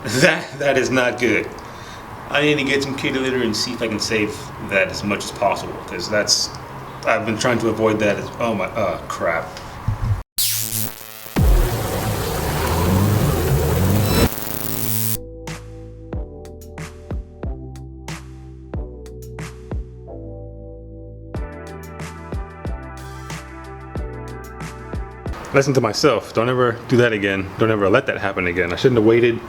That is not good. I need to get some kitty litter and see if I can save that as much as possible, because I've been trying to avoid that as, oh my, crap. Lesson to myself, don't ever do that again. Don't ever let that happen again. I shouldn't have waited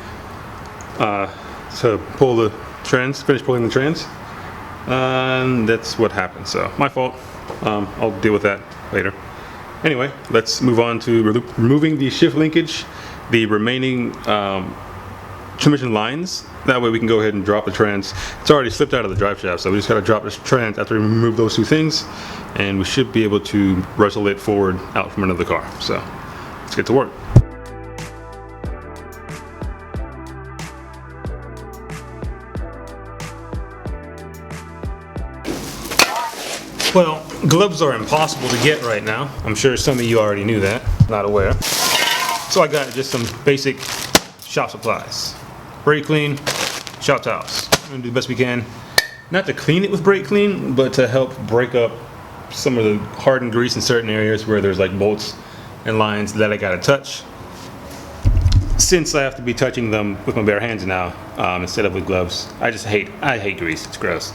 to pull the trans, finish pulling the trans. And that's what happened, so my fault. I'll deal with that later. Anyway, let's move on to removing the shift linkage, the remaining transmission lines. That way we can go ahead and drop the trans. It's already slipped out of the drive shaft, so we just gotta drop this trans after we remove those two things, and we should be able to wrestle it forward out from under the car. So let's get to work. Well, gloves are impossible to get right now. I'm sure some of you already knew that, not aware. So I got just some basic shop supplies. Brake clean, shop towels. We're gonna do the best we can. Not to clean it with brake clean, but to help break up some of the hardened grease in certain areas where there's like bolts and lines that I gotta touch. Since I have to be touching them with my bare hands now, instead of with gloves, I hate grease, it's gross.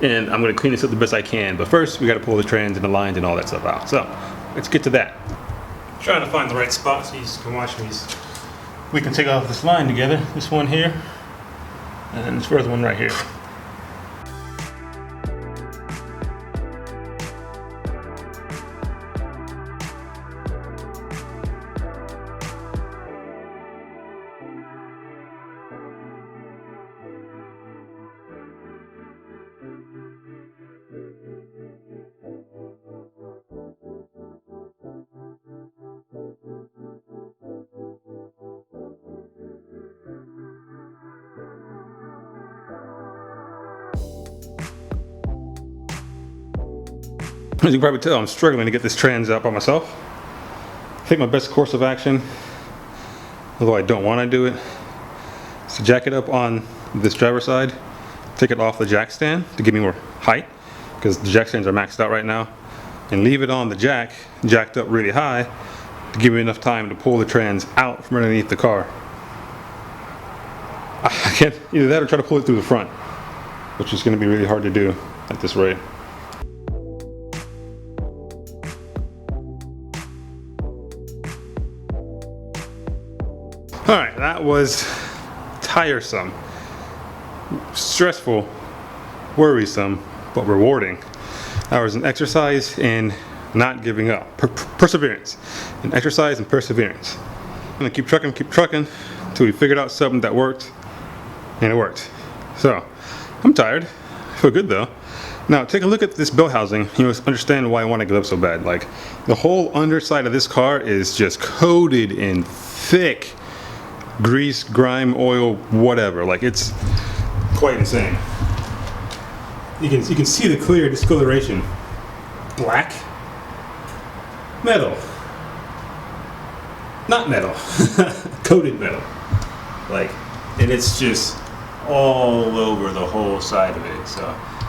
And I'm gonna clean this up the best I can, but first we gotta pull the trans and the lines and all that stuff out. So, let's get to that. Trying to find the right spot so you can watch these. We can take off this line together, this one here, and this first one right here. As you can probably tell, I'm struggling to get this trans out by myself. I think my best course of action, although I don't want to do it, is to jack it up on this driver's side, take it off the jack stand to give me more height, because the jack stands are maxed out right now, and leave it on the jack, jacked up really high, to give me enough time to pull the trans out from underneath the car. I can't, either that or try to pull it through the front, which is going to be really hard to do at this rate. Alright, that was tiresome, stressful, worrisome, but rewarding. That was an exercise in not giving up. Perseverance. An exercise in perseverance. I'm gonna keep trucking until we figured out something that worked, and it worked. So, I'm tired. I feel good though. Now, take a look at this belt housing. You know, understand why I want to give up so bad. Like, the whole underside of this car is just coated in thick grease, grime, oil, whatever. Like, it's quite insane. You can see the clear discoloration. Black, metal, not metal, coated metal. Like, and it's just all over the whole side of it. So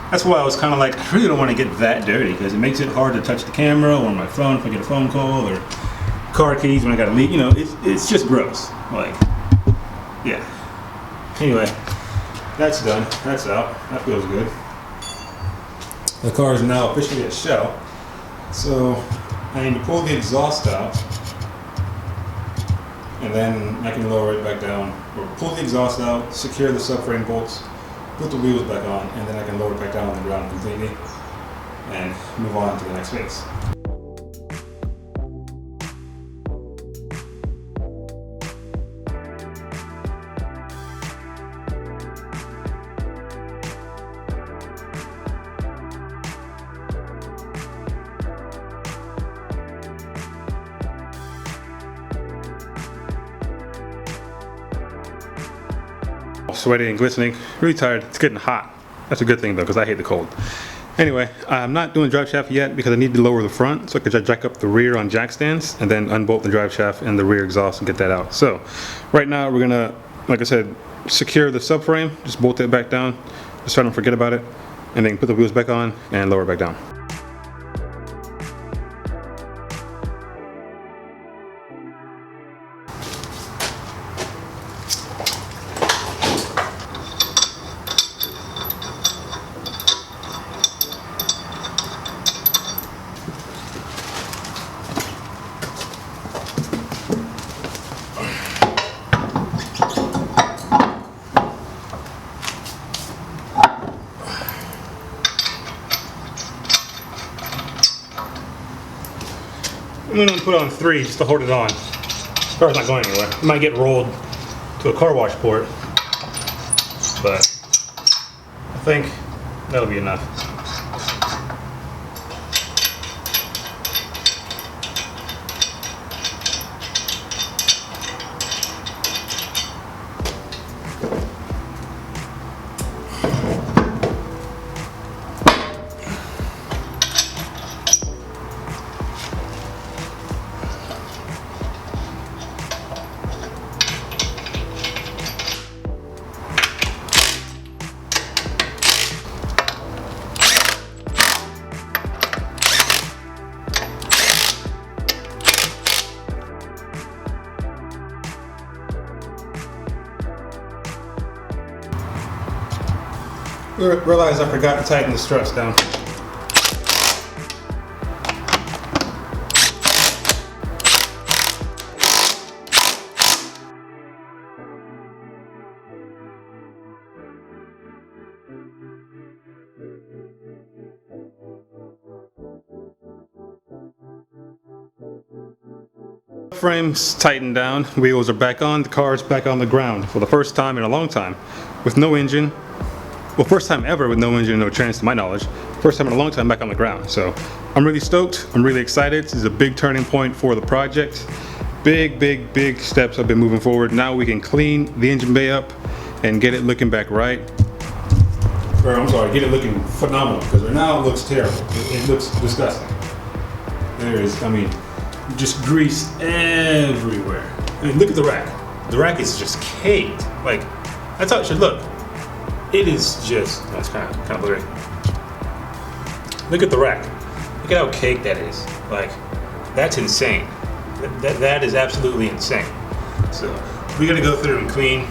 that's why I was kind of like, I really don't want to get that dirty, because it makes it hard to touch the camera or my phone if I get a phone call, or car keys when I gotta leave. You know, it's just gross. Like, yeah. Anyway, that's done. That's out. That feels good. The car is now officially a shell. So I need to pull the exhaust out, and then I can lower it back down. Or pull the exhaust out, secure the subframe bolts, put the wheels back on, and then I can lower it back down on the ground completely and move on to the next phase. Sweaty and glistening, really tired. It's getting hot. That's a good thing though, because I hate the cold. Anyway, I'm not doing the drive shaft yet because I need to lower the front so I can jack up the rear on jack stands and then unbolt the drive shaft and the rear exhaust and get that out. So right now we're gonna like I said, secure the subframe, just bolt it back down, just try to forget about it, and then put the wheels back on and lower it back down. I'm going to put on 3 just to hold it on. The car's not going anywhere. It might get rolled to a car wash port, but I think that'll be enough. Realized I forgot to tighten the struts down. Frames tightened down, wheels are back on, the car's back on the ground for the first time in a long time with no engine. Well, first time ever with no engine, no trans to my knowledge. First time in a long time back on the ground. So I'm really stoked. I'm really excited. This is a big turning point for the project. Big steps have been moving forward. Now we can clean the engine bay up and get it looking back right. Or I'm sorry, get it looking phenomenal, because right now it looks terrible. It looks disgusting. There is, I mean, just grease everywhere. I mean, look at the rack. The rack is just caked. Like, that's how it should look. It is just, that's kind of blurry. Look at the rack. Look at how caked that is. Like, that's insane. That is absolutely insane. So, we gotta go through and clean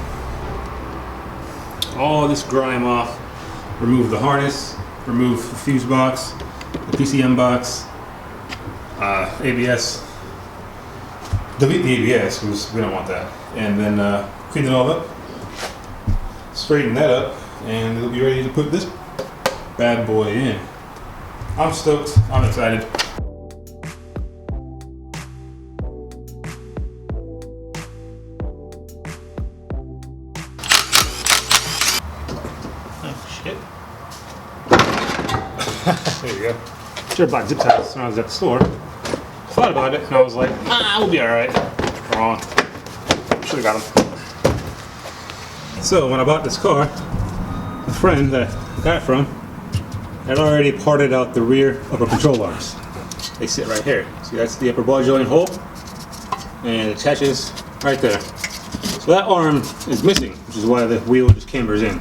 all this grime off. Remove the harness, remove the fuse box, the PCM box, ABS. Delete the ABS because we don't want that. And then clean it all up, straighten that up, and it'll be ready to put this bad boy in. I'm stoked, I'm excited. Oh shit. There you go. Should have bought zip ties when I was at the store. Thought about it and I was like, we'll be alright. Wrong. Should have got them. So when I bought this car, a friend that I got it from had already parted out the rear upper control arms. They sit right here. See, that's the upper ball joint hole, and it attaches right there. So that arm is missing, which is why the wheel just cambers in.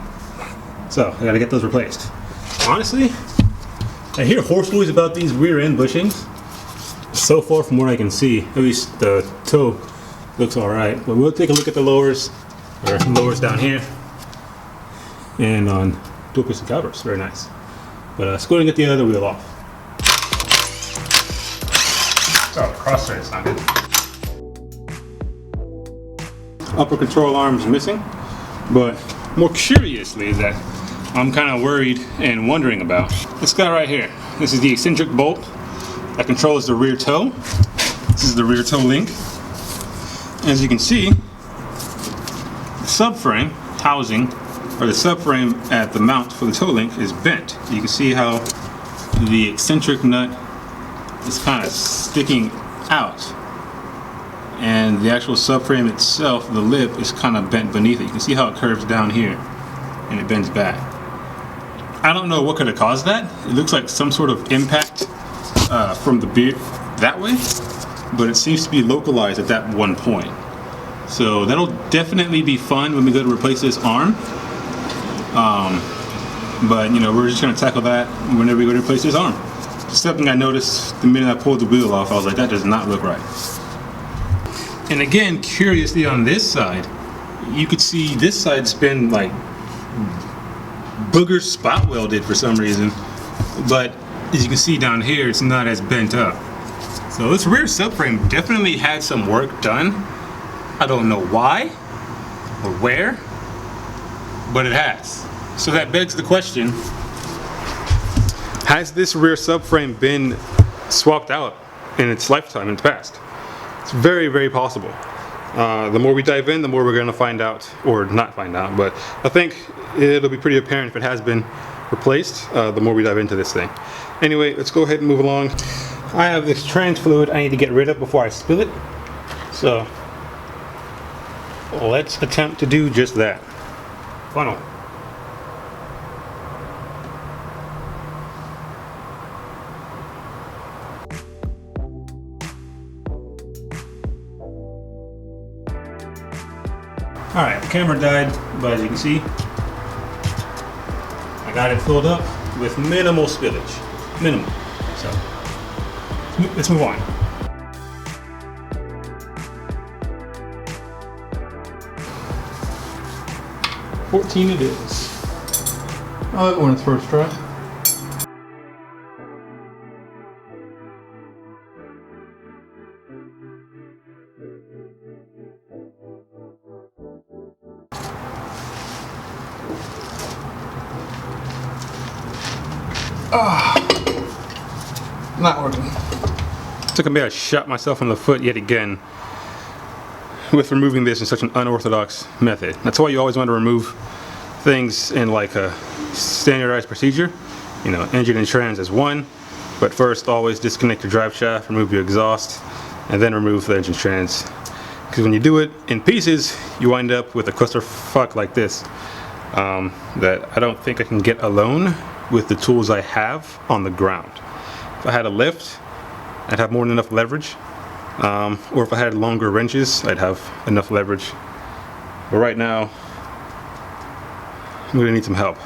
So I gotta get those replaced. Honestly, I hear horse noise about these rear end bushings. So far from what I can see, at least the toe looks alright. But we'll take a look at the lowers, or lowers down here, and on dual piston calipers. Very nice. But let's go and get the other wheel off. Oh, cross thread's not good. Upper control arm's missing, but more curiously is that I'm kind of worried and wondering about this guy right here. This is the eccentric bolt that controls the rear toe. This is the rear toe link. As you can see, the subframe housing, or the subframe at the mount for the toe link, is bent. You can see how the eccentric nut is kind of sticking out, and the actual subframe itself, the lip, is kind of bent beneath it. You can see how it curves down here and it bends back. I don't know what could have caused that. It looks like some sort of impact from the beard that way, but it seems to be localized at that one point. So that'll definitely be fun when we go to replace this arm. But you know, we're just gonna tackle that whenever we go to replace this arm. Something I noticed the minute I pulled the wheel off, I was like, that does not look right. And again, curiously on this side, you could see this side's been like booger spot welded for some reason. But as you can see down here, it's not as bent up. So this rear subframe definitely had some work done. I don't know why or where, but it has. So that begs the question, has this rear subframe been swapped out in its lifetime in the past? It's very, very possible. The more we dive in, the more we're going to find out, or not find out, but I think it'll be pretty apparent if it has been replaced the more we dive into this thing. Anyway, let's go ahead and move along. I have this trans fluid I need to get rid of before I spill it, so let's attempt to do just that. Funnel. Alright, the camera died, but as you can see, I got it filled up with minimal spillage. Minimal. So, let's move on. $14 it is. I'll let one its first try. Not working. Took a bit, I shot myself in the foot yet again with removing this in such an unorthodox method. That's why you always want to remove things in like a standardized procedure. You know, engine and trans as one, but first always disconnect your drive shaft, remove your exhaust, and then remove the engine trans. Because when you do it in pieces, you wind up with a clusterfuck like this that I don't think I can get alone with the tools I have on the ground. If I had a lift, I'd have more than enough leverage. Or if I had longer wrenches, I'd have enough leverage. But right now, I'm gonna need some help.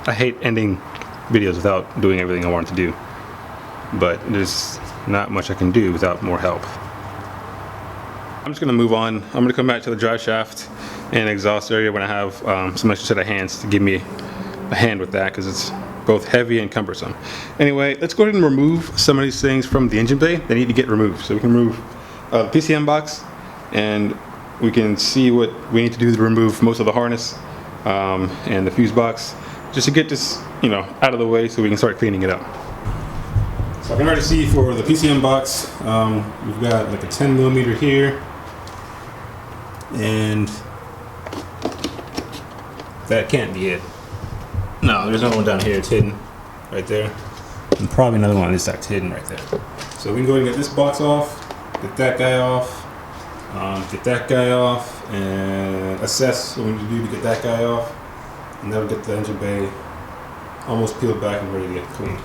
I hate ending videos without doing everything I want to do. But there's not much I can do without more help. I'm just gonna move on. I'm gonna come back to the drive shaft and exhaust area when I have some extra set of hands to give me a hand with that, because it's both heavy and cumbersome. Anyway, let's go ahead and remove some of these things from the engine bay. They need to get removed. So we can remove the PCM box, and we can see what we need to do to remove most of the harness and the fuse box, just to get this, you know, out of the way so we can start cleaning it up. So I can already see for the PCM box, we've got like a 10mm here, and that can't be it. No, there's another one down here. It's hidden right there, and probably another one on this side's hidden right there. So we can go ahead and get this box off, get that guy off, and assess what we need to do to get that guy off, and that'll get the engine bay almost peeled back and ready to get cleaned.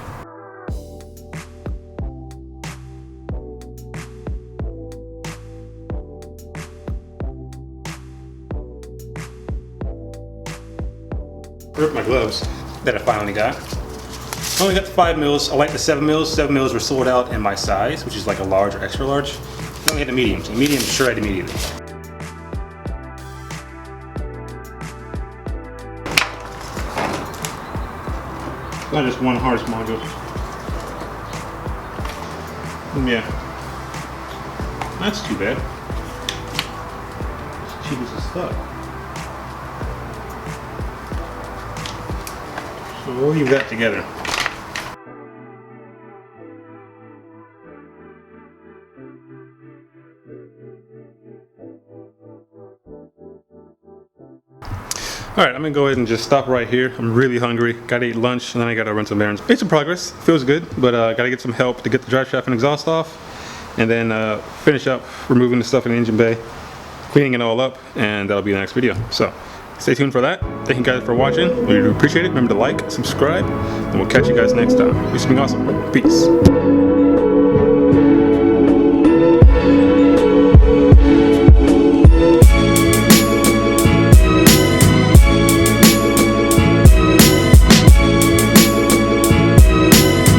Ripped my gloves that I finally got. I only got the 5mm. I like the 7mm. 7mm were sold out in my size, which is like a large or extra large. I only had the mediums. The mediums shred immediately. Not just one harness module. Yeah, that's too bad. It's cheap as fuck. So we'll leave that together. Alright, I'm gonna go ahead and just stop right here. I'm really hungry. Gotta eat lunch, and then I gotta run some errands. Made some progress. Feels good, but gotta get some help to get the drive shaft and exhaust off, and then finish up removing the stuff in the engine bay, cleaning it all up, and that'll be the next video. So stay tuned for that. Thank you guys for watching. We really appreciate it. Remember to like, subscribe, and we'll catch you guys next time. Do something awesome. Peace.